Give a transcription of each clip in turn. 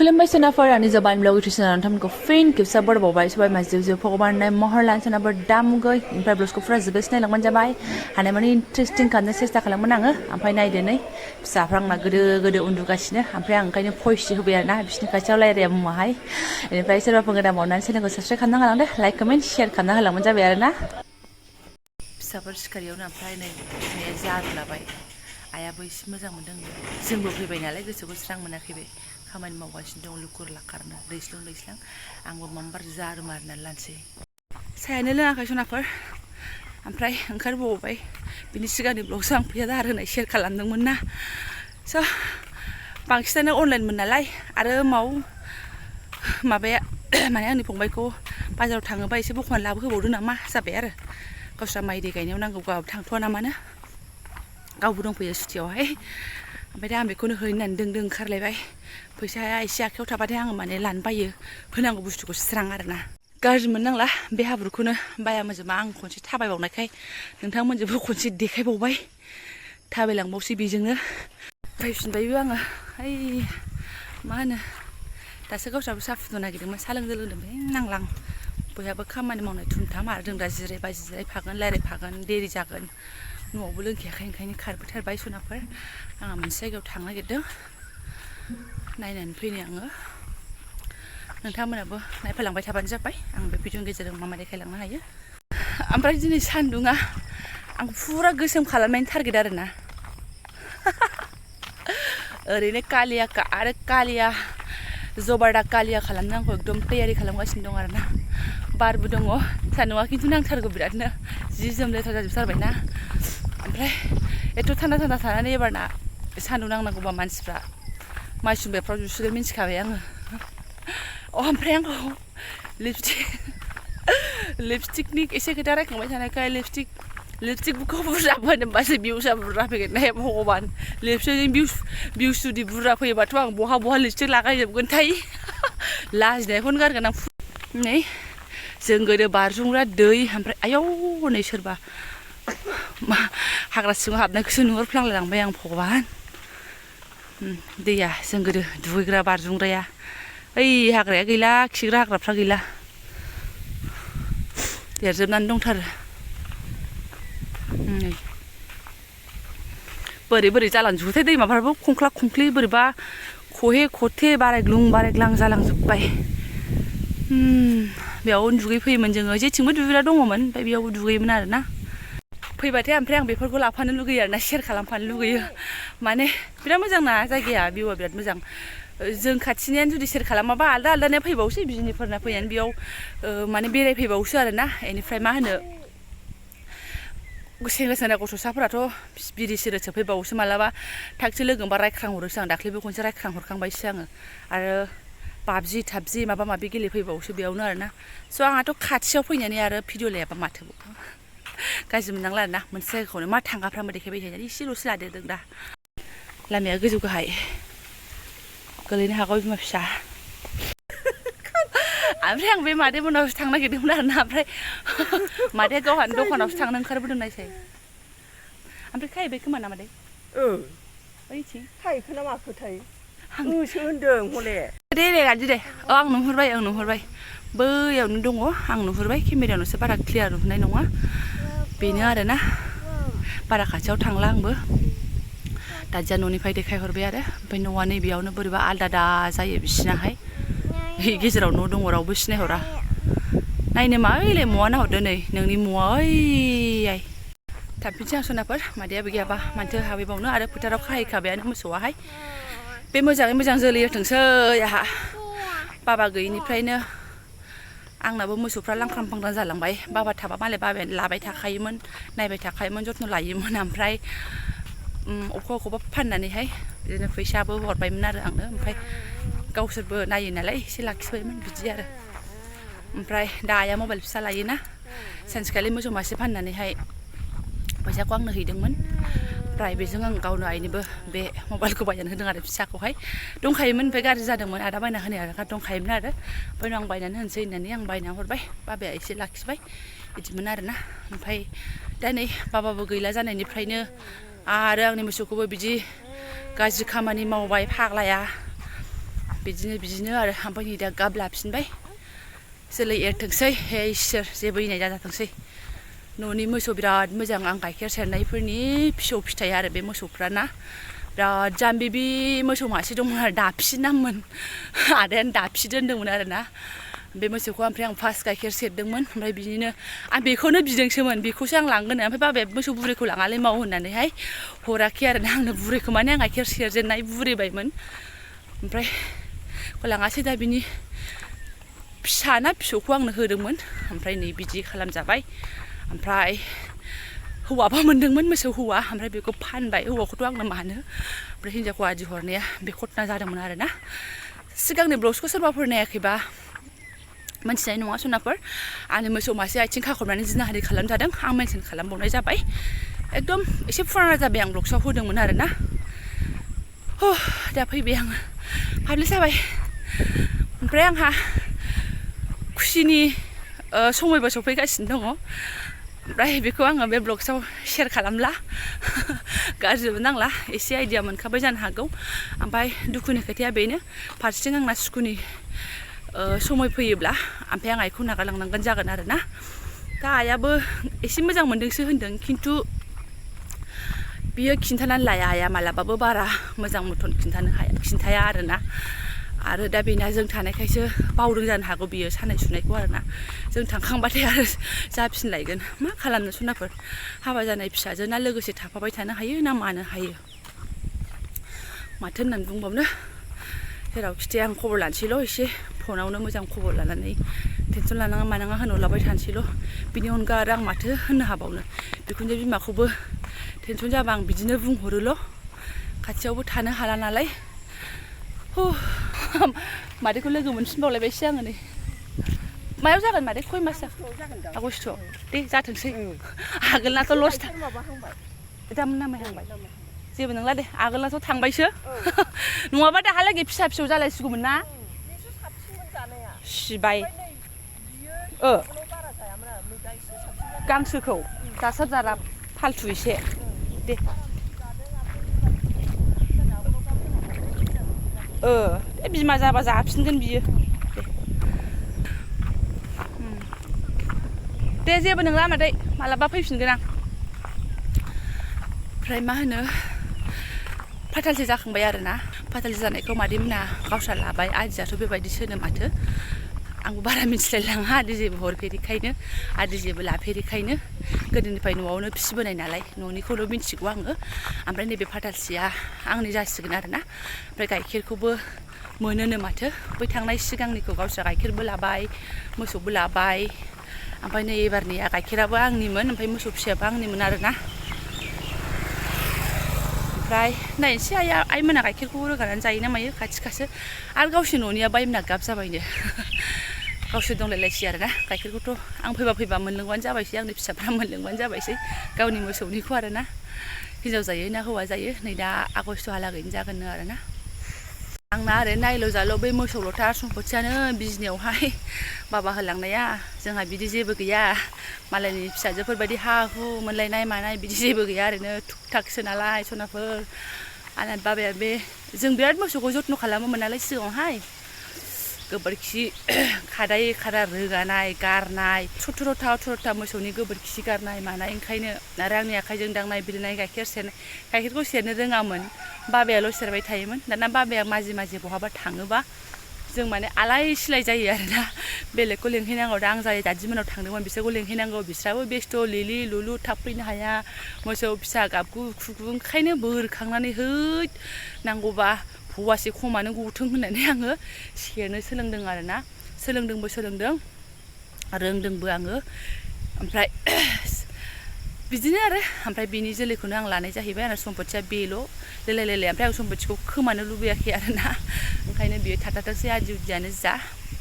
खुलुमबाय सोनाफोर आंनि जबान ब्लग इउटिउब नोंथांमोनखौ फिन खेबसे बरावबावबाय सबाय माजिव भगबान महर लान सोनाफोर दामुगै ओमफ्राय ब्लगखौ फुरा जोबोद नायलांबानो जाबाय हानायमानि इन्टारेस्टिं खालामनो सेस्था खालामगोन आङो ओमफ्राय नायदो नै फिसाफ्रा आंना गोदो गोदो उन्दुगासिनो ओमफ्राय आं ओंखायनो भइस होबाय आरोना बिसोरनि खाथियाव रायलाया मुवाहाय बेनिफ्राय सोरबाफोर गोदान बावनानै चेनेलखौ साबस्क्राइब खालामना होलांदो लाइक कमेन्ट शेयार खालामना होलांबानो जाबाय आरोना फिसाफोर सिखारियावनो ओमफ्राय नै बिमाया जारु लाबाय आयाबो एसे मोजां मोनदों जोंबो फैबाय नालाय गोसोखौ स्रां मोनाखै बे खामानि मावगासिनो दं लुकुर लाखारनो दैस्लां दैस्लां आंबो मामबार जारु मारिनानै लानोसै सायानो लोङाखै सनाफोर ओमफ्राय ओंखारबावबाय बिनि सिगांनि ब्लगसो आं फैसा दाहार होनाय शेयार खालामदोंमोन ना स' बांसिनानो अनलाइनमोन नालाय आरो माबाया माने आंनि फंबायखौ बाजाराव थाङोबा एसे बख'नानै लाबोहोबावदो नामा जाबाय आरो गावस्रा माइ दै गायनायाव नांगौ गावहाबो थांथ'वा नामानो गावबो दंफैयो सुटियावहाय ओमफ्राय दा आं बेखौनो हैनो होननानै दों ओंखारलायबाय फैसाया एसे आखायाव थाबाथाय आङो माने लानो बायो होनांगौ बुस्थुखौ स्रां आरोना गाज्रि मोननांला बे हाब्रुखौनो बाया मोजोमा आं खनसे थाबायबावनायखाय नोंथांमोनजोंबो खनसे देखायबावबाय थाबायलांबावसै बेजोंनो फैफिनबायबो आङो ओइ मा होनो दासो गावस्राबो साहा फुदुंनो नागिरदोंमोन साहा लोंदो लोंदों नांलां बयहाबो खामानि मावनाय थुमथाम आरो जों दा जिरायफागोन रायज्लायफागोन देरि जागोन न'आवबो लोंखायाखै ओंखायनो खारबोथारबाय सनाफोर आंहा मोनसे जायगायाव थांनो नागिरदों नायनानै फैनो आङो नोंथांमोनाबो नायफालांबाय थाबानो जाबाय आं बे भिडिअनि गेजेरजों मा देखायलांनो हायो ओमफ्राय दिनै सान्दुङा आं फुरा गोसोम खालामनायनि टारगेट आरोना ओरैनो कालियाखा आरो कालिया जबारदा कालिया खालामनो आंखौ एकदम तैयारि खालामगासिनो दं आरोना बारबो दङ सान्दुङा खिन्थु नांथारगौ बिरादनो जि जोम लेथ्रा जाजोबथारबायना ओमफ्राय एथ' थान्दा थान्दा थानानै एबारना सान्दुं नांनांगौबा मानसिफ्रा माइसुंबायफ्राव जुसुगोन मिन्थिखाबाय आङो ओमफ्राय आंखौ लिपस्टिकनि एसे खोथा रायखांबाय थानायखाय लिपस्टिकखौ बुरजा फोनोबासो भिउसआ बुरजा फैगोन ना भगबान लिपस्टिकजों भिउस जुदि बुरजा फैयोबाथ' आं बहा लिपस्टिक लागायजोबगोनथाय लाजिनायखौनो गारगोन आं नै जों गोदो बारजुमग्रा दै ओमफ्राय आयौ नै सोरबा हाग्रा सिङाव हाबनायखौसो नुहुरफ्लांलायलांबाय आं भगबान दैया जों गोदो दुगैग्रा बारजुमग्राया ओइ हाग्राया गैला खिग्रा हाग्राफ्रा गैला देरजोबनानै दंथारो बोरै जालांजोबोथाय दैमाफ्राबो खंख्ला खंख्लि बोरैबा खहे खथे बारायग्लां जालांजोब्बाय बेयाव दुगैफैयोमोन जोङो जेथिंबो दुगैग्रा दङमोन ओमफ्राय बेयावबो दुगैयोमोन आरोना फैबाथाय ओमफ्राय आं बेफोरखौ लाफानो लुगैयो आरोना शेयार खालामफानो लुगैयो माने बिराद मोजां ना जायगाया भिउआ बिराद मोजां जों खाथिनियानो जुदि शेयार खालामाबा आलदानिया फैबावसै बिजिनिफोरना फैनानै बेयाव माने बेरायफैबावसो आरोना बेनिफ्राय मा होनो सेंग्रा सेंग्रा गथ'साफोराथ' बिरि सिरि सोफैबावोसो मालाबा थागसो लोगो मोनबा रायख्रांहरोसो आं दाख्लैबो खनसे रायख्रांहरखांबायसो आङो आरो पाबजि थाबजि माबा माबि गेलेफैबावोसो बेयावनो आरोना स' आंहाथ' खाथियाव फैनानै आरो भिडिअ लायाबा माथो गाज्रि मोननांला आरोना मोनसे जायगाखौनो मा थांगाफ्रामो देखायबाय थानानै एसेल'सो लादेरदों दा लामाया गोजौ गाहाय गोलैनो हागौ बिमा फिसा ओमफ्राय आं बे मादै मोनावसो थांनो नागिरदोंमोन आरोना ओमफ्राय मादैया गावहानो दखानावसो थांनो ओंखारबोदों नायसै ओमफ्राय खाहैबाय खोमा ना मादै ओइथिं खाहैखो ना माखोथाय ओसो होनदों हले दे गाज्रि दे आं नुहुरबाय बैयावनो दङ आं नुहुरबाय केमेरायावनोसो बारा क्लियार नुहुरनाय नङा बेनो आरोना बारा खाथियाव थांला आंबो दादिया न'निफ्राय देखायहरबाय आरो ओमफ्राय न'आ नैबेयावनो बोरैबा आलदा जायो बिसिनाहाय गेजेराव न' दङ रावबो सिनायहरा नायनो मा ओइलाय म'आ नाहरदो नै नोंनि म'आ ओइ थांफिनसै आं सनाफोर मादैयाबो गैयाबा मानोथो हाबैबावनो आरो फोथाराव खाहैखाबायानो मोसौआहाय बे मोजाङै मोजां जोलै होथोंसै आहा बाबा गैयिनिफ्रायनो आंनाबो मोसौफ्रा लांख्रां फांख्रां जालांबाय बाबा थाबा मालाय बाबायानो लाबाय थाखायोमोन नायबाय थाखायोमोन जथ्न' लायोमोन ओमफ्राय अबेखौबा फाननानैहाय बिदिनो फैसाबो हरबायमोन आरो आंनो ओमफ्राय गावसोरबो नायो नालाय एसे लाखिबायमोन बिदि आरो ओमफ्राय दा आइया मबाइल फिसा लायोना सानसेखालि मोसौ मासे फाननानैहाय फैसाखौ आंनो हैदोंमोन ओमफ्राय बेजों आं गावनो आइनोबो बे मबाइलखौ बायनानै होदों आरो फिसाखौहाय दंखायोमोन ओमफ्राय गाज्रि जादोंमोन आदा बायना होनाया दंखायोमोन आरो ओमफ्राय आं बायनानै होनोसै होननानै आं बायना हरबाय बाबाया एसे लाखिबाय बिदिमोन आरोना ओमफ्राय दा नै बाबाबो गैला जानायनिफ्रायनो आरो आंनि मोसौखौबो बिदि गाज्रि खामानि मावबाय फाग्लाया बिदिनो आरो ओमफ्राय नै दा गाब लाफिनबाय जोलै एरथोंसै हे इसोर जेबो इनाय दाजाथोंसै न'नि मोसौ बिराद मोजां आं गाइखेर सेरनायफोरनि फिसौ फिथाइ आरो बे मोसौफ्रा ना बिराद जाम्बि बे मोसौ मासे दंमोन आरो दाफि नाममोन आदायानो दाफि दोनदोंमोन आरो ना बे मोसौखौ ओमफ्राय आं फार्स्ट गाइखेर सेरदोंमोन ओमफ्राय बिदिनो आं बेखौनो बिदोंसोमोन बेखौसो आं लांगोन ओमफ्राय बाबाया मोसौ बुरैखौ लाङालै माव होननानैहाय हराखै आरो ना आंनो बुरैखौ माने आं गाइखेर सेरजेननाय बुरैबायमोन ओमफ्राय लाङासै दा बिनि फिसाना फिसौखौ आंनो होदोंमोन ओमफ्राय नै बिदि खालामजाबाय ओमफ्राय हौवाबो मोनदोंमोन मोसौ हौवा ओमफ्राय बेखौ फानबाय हौवाखौथ' आंनो मानो ओमफ्राय हिन्जावखौ आदि हरनाया बे घटना जादोंमोन आरो ना सिगांनि ब्लग्सखौ सोरबाफोर नायाखैबा मोनथिनाय नङा सनाफोर आंनि मोसौ मासे आथिं खाख्रबनानै जिनाहारि खालामजादों आं मेनसन खालामबावनाय जाबाय एकदम एसे फुराना जाबाय आं ब्लग्सआव होदोंमोन आरो ना दा फैबाय आङो पाब्लिक जाबाय ओमफ्राय आंहा खुसिनि समयबो सफैगासिनो दङ ओमफ्राय बेखौ आङो बे ब्लग्सआव शेयार खालामला गाज्रिबो नांला एसे आइडिया मोनखाबाय जानो हागौ ओमफ्राय दुखुनि खोथाया बेनो फारसेथिं आंना सुखुनि समय फैयोब्ला ओमफ्राय आं आइखौ नागारलांनांगोन जागोन आरो ना दा आइयाबो एसे मोजां मोनदोंसो होनदों खिन्थु बियो खिन्थानानै लाया आइया मालाबाबो बारा मोजां मथन खिन्थाया आरो ना आरो दा बेना जों थानायखायसो बावदों जानो हागौ बियो सानाय सुनायखौ आरो ना जों थांखांबाथाय आरो जाफिनलायगोन मा खालामनो सनाफोर हाबा जानाय फिसाजोना लोगोसे थाफाबाय थानो हायो ना मानो हायो माथो होननानै बुंबावनो जेरावखि आं खबर लानोसैल' एसे फनावनो मोजां खबर लानानै टेनसन लानाङा मानाङा होनहरलाबाय थानोसैल' बिनि अनगा आरो आं माथो होननो हाबावनो बिखुनजो बिमाखौबो टेनसन जाबा आं बिदिनो बुंहरोल' खाथियावबो थानो हाला नालाय मादैखौ लोगो मोनफिनबावलायबायसो आङो नै मायाव जागोन मादै खय मास आगस्ट'आव दे जाथोंसै आगोलनाथ' लस दामोन नामायहांबाय जेबो नंला दे आगोलनाथ' थांबायसो नङाबा दाहालागै फिसा फिसौ जालायसिगौमोन ना सिबाय गांसोखौ जासाब जारा फालथु एसे दे बिमा जाबा जाफिनगोन बियो दे जेबो नंला मादै मालाबा फैफिनगोन आं ओमफ्राय मा होनो फाथालसे जाखांबाय आरो ना फाथालसे जानायखौ मादैमोना गावस्रा लाबाय आदियाथ' बेबायदिसोनो माथो आंबो बारा मिथिलायलाङा आदि जेबो हरफेरिखायनो आदि जेबो लाफेरिखायनो गोदोनिफ्राय न'आवनो फिसिबोनाय नालाय न'निखौल' मिथिगौ आङो ओमफ्राय नैबे फाथालसेया आंनि जासिगोन आरो ना ओमफ्राय गाइखेरखौबो मोनोनो माथो बै थांनाय सिगांनिखौ गावस्रा गाइखेरबो लाबाय मोसौबो लाबाय ओमफ्राय नै एबारनिया गाइखेराबो आंनिमोन ओमफ्राय मोसौ फिसायाबो आंनिमोन आरो ना ओमफ्राय नायनोसै आइमोना गाइखेरखौ रोगानानै जायो ना मायो खाथिखासो आरो गावसोर न'निया बायमोना गाब जाबायनो गावसोर दंलायलायसै आरो ना गाइखेरखौथ' आं फैबा मोनलोंबानो जाबायसै आंनि फिसाफ्रा मोनलोंबानो जाबायसै गावनि मोसौनिखौ आरो ना हिन्जाव जायो ना हौवा जायो नै दा आगस्ट'हालागैनो जागोननो आरो ना आंना आरो नायल' जाल' बै मोसौ लथा सम्पथियानो बिजनियावहाय बाबा होलांनाया जोंहा बिदि जेबो गैया मालायनि फिसाजोफोर बायदि हा हु मोनलायनाय मानाय बिदि जेबो गैया ओरैनो थुक थाकसो नालाय सनाफोर आंना बाबाया बे जों बिराद मोसौखौ जत्न खालामोमोन नालाय सिगाङावहाय गोबोरखि खादा रोगानाय गारनाय 17था मोसौनि गोबोरखि गारनाय मानाय ओंखायनो आरो आंनि आखाइजों दांनाय बिलिनाय गाइखेरखौ सेरनो रोङामोन बाबायाल' सेरबाय थायोमोन दाना बाबाया माजे बहाबा थाङोबा जों माने आलाय सिलाय जायो आरोना बेलेगखौ लेंहैनांगौ दा आं जाय दादिमोनाव थांदोंमोन बिसोरखौ लेंहैनांगौ बिस्राबो बेस्थ' लिलि लुलु थाब फैनो हाया मोसौ फिसा गाबगु खुगु ओंखायनो बोरखांनानै हैद नांगौबा फवासे खमानो गथों होननानै आङो सेरनो सोलोंदों आरोना सोलोंदों रोंदोंबो आङो ओमफ्राय बिदिनो आरो ओमफ्राय बिनि जोलैखौनो आं लानाय जाहैबाय आरो सम्पथिया बेल' लेलाय ओमफ्राय आं सम्पथिखौ खोमानो लुबैयाखै आरोना ओंखायनो बियो थाथाथोंसै आदि उदियानो जा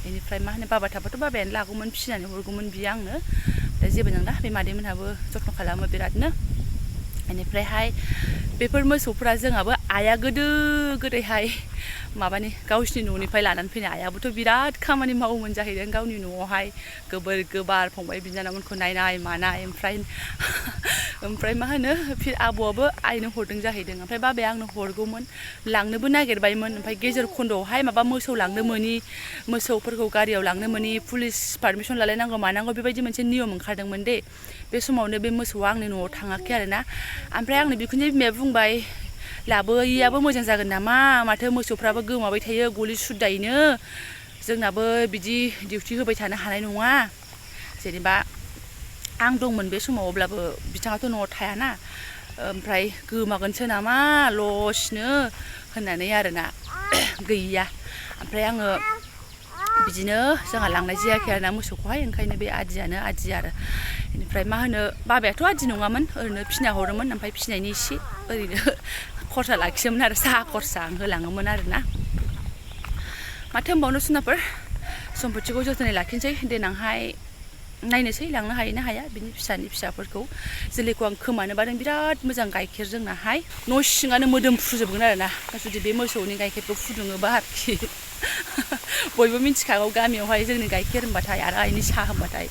बेनिफ्राय मा होनो बाबा थाबाथ' बाबायानो लागौमोन फिसिनानै हरगौमोन बियो आंनो दा जेबो नंला बे मादैमोनहाबो जत्न खालामो बिरादनो बेनिफ्रायहाय बेफोर मोसौफ्रा जोंहाबो आइया गोदो गोदायहाय माबानि गावसिनि न'निफ्राय लानानै फैनाय आयाबोथ' बिराद खामानि मावोमोन जाहैदों गावनि न'आवहाय गोबोर गोबार फंबाय बिनानावमोनखौ नायनाय मानाय ओमफ्राय मा होनो फिर आबौआबो आइनो हरदों जाहैदों ओमफ्राय बाबाया आंनो हरगौमोन लांनोबो नागिरबायमोन ओमफ्राय गेजेर खन्द'आवहाय माबा मोसौ लांनो मोनि मोसौफोरखौ गारियाव लांनो मोनि पुलिस पारमिसन लालायनांगौ मानांगौ बेबायदि मोनसे नियम ओंखारदोंमोन दे बे समावनो बे मोसौआ आंनि न'आव थाङाखै आरोना ओमफ्राय आंनो बिखुनजो बिमाया बुंबाय लाबोयैयाबो मोजां जागोन नामा माथो मोसौफ्राबो गोमाबाय थायो गलि सुदायैनो जोंनाबो बिदि डिउटि होबाय थानो हानाय नङा जेनेबा आं दंमोन बे समाव अब्लाबो बिथाङाथ' न'आव थायाना ओमफ्राय गोमागोनसो नामा लसनो होननानै आरोना गैया ओमफ्राय आङो बिदिनो जोंहा लांनाय जायाखै आरोना मोसौखौहाय ओंखायनो बे आदियानो आदि आरो बेनिफ्राय मा होनो बाबायाथ' आदि नङामोन ओरैनो फिना हरोमोन ओमफ्राय फिनायनि एसे ओरैनो खरसा लाखियोमोन आरो साहा खरसा आं होलाङोमोन आरोना माथो होनबावनो सुनाफोर सम्पथिखौ जोथोनै लाखिनोसै देनांहाय नायनोसै लांनो हायो ना हाया बिनि फिसानि फिसाफोरखौ जोलैखौ आं खोमानो बादों बिराद मोजां गाइखेर जोंनाहाय न' सिङानो मोदोम फुजोबगोन आरोना जुदि बे मोसौनि गाइखेरखौ फुदुङोबा आरोखि बयबो मिथिखागौ गामियावहाय जोंनि गाइखेर होनबाथाय आरो आइनि साहा होनबाथाय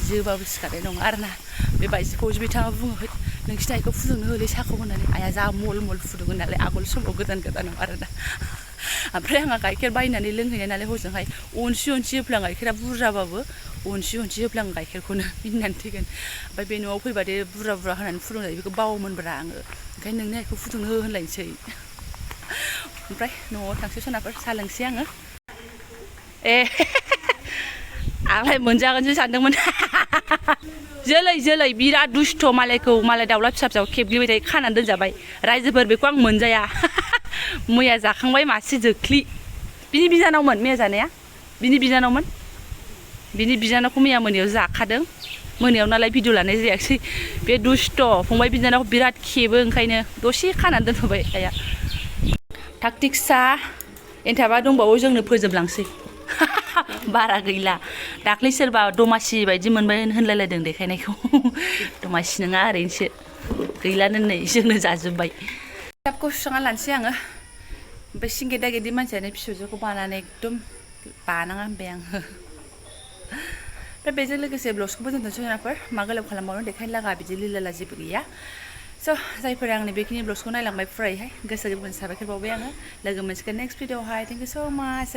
जोबाबो सिखारनाय नङा आरोना बे बायदिखौ बिथाङा बुङो नोंसिनि आइखौ फुदुंनो होलै साहाखौ होननानै आइया जा मल मल फुदुङो नालाय आगोल समाव गोदानाव आरोना ओमफ्राय आंहा गाइखेर बायनानै लोंहैनाय नालाय हजोंहाय अनसि होफ्लां गाइखेरा बुरजाबाबो अनसि होफ्लां गाइखेरखौनो मिनिनानै थैगोन ओमफ्राय बे न'आव फैबादे बुरजा होनानै फुदुंजायो बेखौ बावोमोनब्रा आङो ओंखायनो नोंनि आइखौ फुदुंनो हो होनलायनोसै ओमफ्राय न'आव थांसै सनाफोर साहा लोंसै आङो ए आंलाय मोनजागोनसो सानदोंमोन जोलै बिराद दुस्थ' मालाय दाउला फिसा फिसाखौ खेबग्लिबाय थायो खानानै दोनजाबाय रायजोफोर बेखौ आं मोनजाया मैया जाखांबाय मासे जोख्लि बिनि बिनानावमोन मैया जानाया बिनि बिनानावखौ मैया मोनायाव जाखादों मोनायाव नालाय भिडिअ लानाय जायाखिसै बे दुस्थ' फंबाय बिनानावखौ बिराद खेबो ओंखायनो दसे खानानै दोनथ'बाय आइया थागथिगसा एन्थाबा दंबावो जोंनो फोजोबलांसै बारा गैला दाख्लै सोरबा दमासि बायदि मोनबाय होनलायलायदों देखायनायखौ दमासि नङा ओरैनोसो गैलानो नै जोंनो जाजोब्बाय थाबखौ सुस्रांना लानोसै आङो ओमफ्राय सिंगेदा गेदि मानसियानो फिसौजोखौ बानानै एकदम बानाङा होनबाय आङो ओमफ्राय बेजों लोगोसे ब्लाउसखौबो दोनथ'नोसै नाफोर मा गोलाव खालामबावनो देखायनो लागा बिदि लिलाला जेबो गैया स' जायफोरा आंनि बेखिनि ब्लाउसखौ नायलांबाय फुरायहाय गोसो गोरबोनि साबायखर बावबाय आङो लोगो मोनसिगोन नेक्स्ट भिडिअआवहाय थेंक इउ स' माच